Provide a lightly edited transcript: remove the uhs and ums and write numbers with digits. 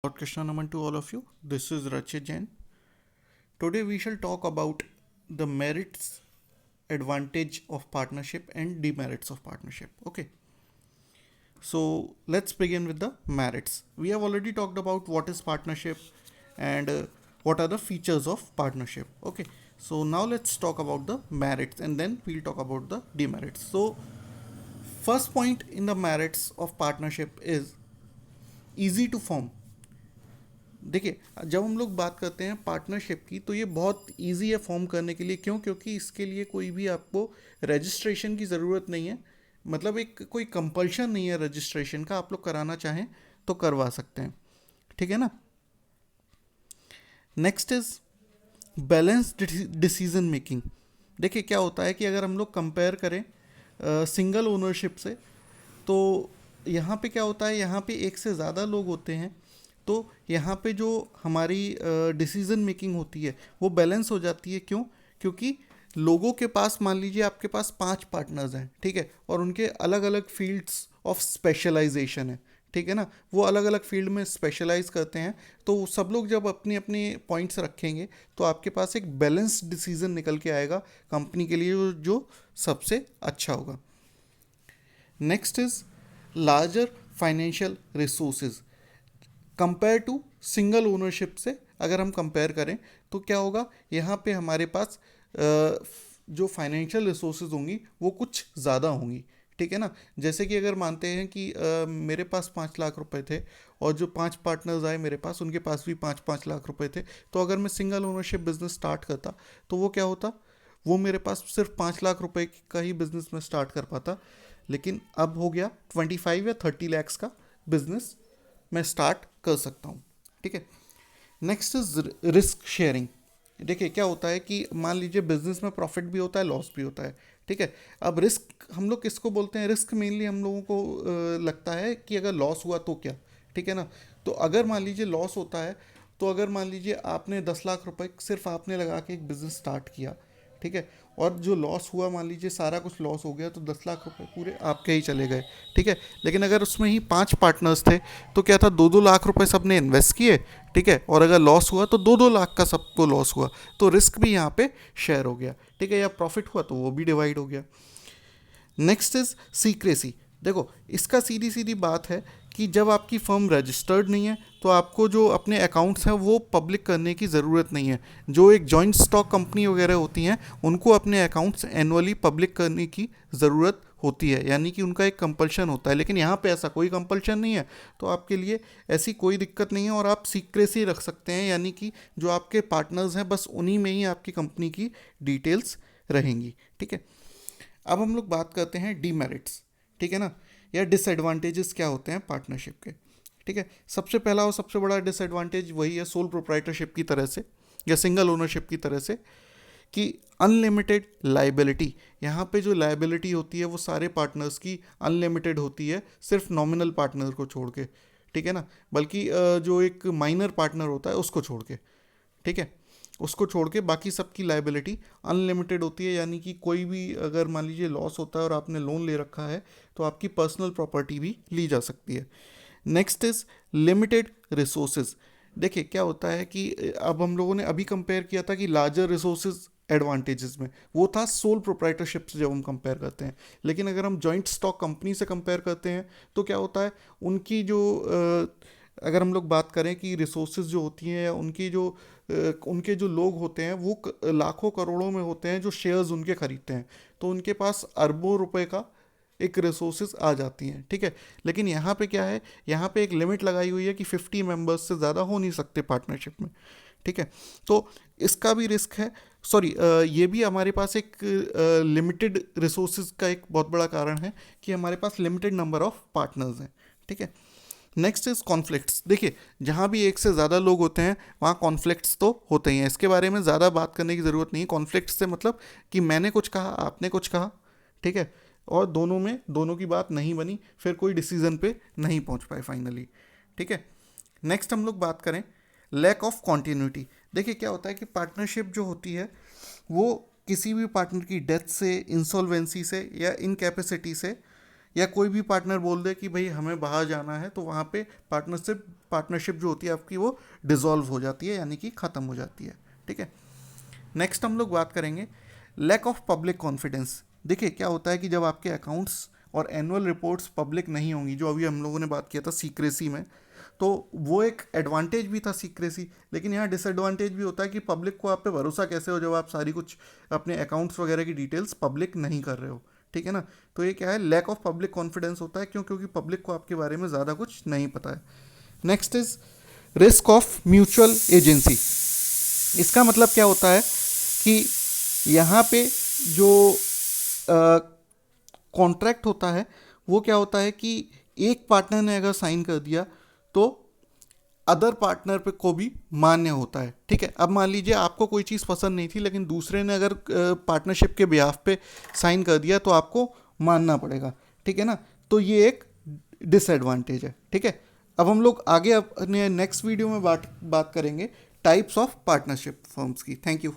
Lord Krishna Naman to all of you. This is Rachit Jain. Today we shall talk about the merits, advantage of partnership and demerits of partnership. Okay. So let's begin with the merits. We have already talked about what is partnership and what are the features of partnership. Okay. So now let's talk about the merits and then we'll talk about the demerits. So first point in the merits of partnership is easy to form. देखिए, जब हम लोग बात करते हैं partnership की तो ये बहुत इजी है फॉर्म करने के लिए। क्यों? क्योंकि इसके लिए कोई भी आपको रजिस्ट्रेशन की ज़रूरत नहीं है। मतलब एक कोई कंपल्शन नहीं है रजिस्ट्रेशन का, आप लोग कराना चाहें तो करवा सकते हैं। ठीक है ना। Next is balance decision making. देखिए क्या होता है कि अगर हम लोग कंपेयर करें सिंगल ओनरशिप से, तो यहाँ पे क्या होता है, यहाँ पे एक से ज़्यादा लोग होते हैं तो यहाँ पे जो हमारी डिसीजन मेकिंग होती है वो बैलेंस हो जाती है। क्यों? क्योंकि लोगों के पास, मान लीजिए आपके पास 5 पार्टनर्स हैं, ठीक है, और उनके अलग अलग फील्ड्स ऑफ स्पेशलाइजेशन है, ठीक है ना, वो अलग अलग फील्ड में स्पेशलाइज करते हैं। तो सब लोग जब अपने अपने पॉइंट्स रखेंगे तो आपके पास एक बैलेंस डिसीजन निकल के आएगा कंपनी के लिए जो सबसे अच्छा होगा। Next is larger financial resources compare to single ownership से। अगर हम कंपेयर करें तो क्या होगा, यहाँ पे हमारे पास जो फाइनेंशियल रिसोर्सेज होंगी वो कुछ ज़्यादा होंगी। ठीक है ना। जैसे कि अगर मानते हैं कि मेरे पास 5 लाख रुपए थे और जो 5 पार्टनर्स आए मेरे पास, उनके पास भी 5-5 लाख रुपए थे, तो अगर मैं सिंगल ओनरशिप बिजनेस स्टार्ट करता तो वो क्या होता, वो मेरे पास सिर्फ 5 लाख रुपए का ही बिजनेस में स्टार्ट कर पाता। लेकिन अब हो गया 25 या 30 लैक्स का बिजनेस मैं स्टार्ट कर सकता हूँ। ठीक है। Next is risk sharing. देखिए क्या होता है कि मान लीजिए बिजनेस में प्रॉफिट भी होता है, लॉस भी होता है। ठीक है। अब रिस्क हम लोग किसको बोलते हैं? रिस्क मेनली हम लोगों को लगता है कि अगर लॉस हुआ तो क्या। ठीक है ना। तो अगर मान लीजिए लॉस होता है, तो अगर मान लीजिए आपने 10 लाख रुपए सिर्फ आपने लगा के एक बिज़नेस स्टार्ट किया, ठीक है, और जो लॉस हुआ, मान लीजिए सारा कुछ लॉस हो गया, तो 10 लाख रुपए पूरे आपके ही चले गए। ठीक है। लेकिन अगर उसमें ही 5 पार्टनर्स थे तो क्या था, 2-2 लाख रुपए सबने इन्वेस्ट किए, ठीक है, और अगर लॉस हुआ तो 2-2 लाख का सबको लॉस हुआ, तो रिस्क भी यहाँ पे शेयर हो गया। ठीक है। या प्रॉफिट हुआ तो वो भी डिवाइड हो गया। Next is secrecy. देखो इसका सीधी सीधी बात है कि जब आपकी फर्म रजिस्टर्ड नहीं है तो आपको जो अपने अकाउंट्स हैं वो पब्लिक करने की ज़रूरत नहीं है। जो एक जॉइंट स्टॉक कंपनी वगैरह होती हैं उनको अपने अकाउंट्स एनुअली पब्लिक करने की ज़रूरत होती है, यानी कि उनका एक कंपल्शन होता है। लेकिन यहाँ पे ऐसा कोई कंपल्शन नहीं है, तो आपके लिए ऐसी कोई दिक्कत नहीं है और आप सीक्रेसी रख सकते हैं, यानी कि जो आपके पार्टनर्स हैं बस उन्हीं में ही आपकी कंपनी की डिटेल्स रहेंगी। ठीक है। अब हम लोग बात करते हैं डीमेरिट्स। ठीक है ना, या डिसएडवांटेजेस क्या होते हैं पार्टनरशिप के। ठीक है। सबसे पहला और सबसे बड़ा डिसएडवांटेज वही है सोल प्रोप्राइटरशिप की तरह से या सिंगल ओनरशिप की तरह से, कि अनलिमिटेड लाइबिलिटी। यहाँ पे जो लाइबिलिटी होती है वो सारे पार्टनर्स की अनलिमिटेड होती है, सिर्फ नॉमिनल पार्टनर को छोड़ के। ठीक है ना। बल्कि जो एक माइनर पार्टनर होता है उसको छोड़ के, ठीक है, उसको छोड़ के बाकी सबकी लाइबिलिटी अनलिमिटेड होती है। यानी कि कोई भी अगर मान लीजिए लॉस होता है और आपने लोन ले रखा है तो आपकी पर्सनल प्रॉपर्टी भी ली जा सकती है। Next is limited resources. देखिए क्या होता है कि अब हम लोगों ने अभी कंपेयर किया था कि लार्जर रिसोर्सेज एडवांटेजेस में, वो था सोल प्रोप्राइटरशिप से जब हम कंपेयर करते हैं। लेकिन अगर हम जॉइंट स्टॉक कंपनी से कंपेयर करते हैं तो क्या होता है, उनकी जो अगर हम लोग बात करें कि रिसोर्सेज जो होती हैं या उनके जो लोग होते हैं वो लाखों करोड़ों में होते हैं जो शेयर्स उनके खरीदते हैं, तो उनके पास अरबों रुपए का एक रिसोर्सेज आ जाती हैं। ठीक है। लेकिन यहाँ पे क्या है, यहाँ पे एक लिमिट लगाई हुई है कि 50 मेंबर्स से ज़्यादा हो नहीं सकते पार्टनरशिप में। ठीक है। तो इसका भी रिस्क है। सॉरी, ये भी हमारे पास एक लिमिटेड रिसोर्सेज का एक बहुत बड़ा कारण है कि हमारे पास लिमिटेड नंबर ऑफ पार्टनर्स हैं। ठीक है। Next is conflicts. देखिए जहाँ भी एक से ज़्यादा लोग होते हैं वहाँ कॉन्फ्लिक्ट्स तो होते ही हैं, इसके बारे में ज़्यादा बात करने की ज़रूरत नहीं है। कॉन्फ्लिक्ट्स से मतलब कि मैंने कुछ कहा, आपने कुछ कहा, ठीक है, और दोनों की बात नहीं बनी, फिर कोई डिसीजन पे नहीं पहुँच पाए फाइनली। ठीक है। नेक्स्ट हम लोग बात करें लैक ऑफ कॉन्टीन्यूटी। देखिए क्या होता है कि पार्टनरशिप जो होती है वो किसी भी पार्टनर की डेथ से, इंसॉल्वेंसी से या इनकैपेसिटी से या कोई भी पार्टनर बोल दे कि भाई हमें बाहर जाना है, तो वहाँ पे पार्टनरशिप जो होती है आपकी वो डिसॉल्व हो जाती है, यानी कि ख़त्म हो जाती है। ठीक है। नेक्स्ट हम लोग बात करेंगे लैक ऑफ पब्लिक कॉन्फिडेंस। देखिए क्या होता है कि जब आपके अकाउंट्स और एनुअल रिपोर्ट्स पब्लिक नहीं होंगी, जो अभी हम लोगों ने बात किया था सीक्रेसी में, तो वो एक एडवांटेज भी था सीक्रेसी, लेकिन यहाँ डिसएडवांटेज भी होता है कि पब्लिक को आप पे भरोसा कैसे हो जब आप सारी कुछ अपने अकाउंट्स वगैरह की डिटेल्स पब्लिक नहीं कर रहे हो। ठीक है ना। तो ये क्या है, लैक ऑफ पब्लिक कॉन्फिडेंस होता है, क्यों? क्योंकि पब्लिक को आपके बारे में ज़्यादा कुछ नहीं पता है। Next is risk of mutual agency. इसका मतलब क्या होता है कि यहाँ पे जो कॉन्ट्रैक्ट होता है वो क्या होता है कि एक पार्टनर ने अगर साइन कर दिया तो अदर पार्टनर पे को भी मान्य होता है। ठीक है। अब मान लीजिए आपको कोई चीज़ पसंद नहीं थी, लेकिन दूसरे ने अगर पार्टनरशिप के बिहाफ पे साइन कर दिया तो आपको मानना पड़ेगा। ठीक है ना। तो ये एक डिसएडवांटेज है। ठीक है। अब हम लोग आगे अपने नेक्स्ट वीडियो में बात करेंगे टाइप्स ऑफ पार्टनरशिप फर्म्स की। Thank you.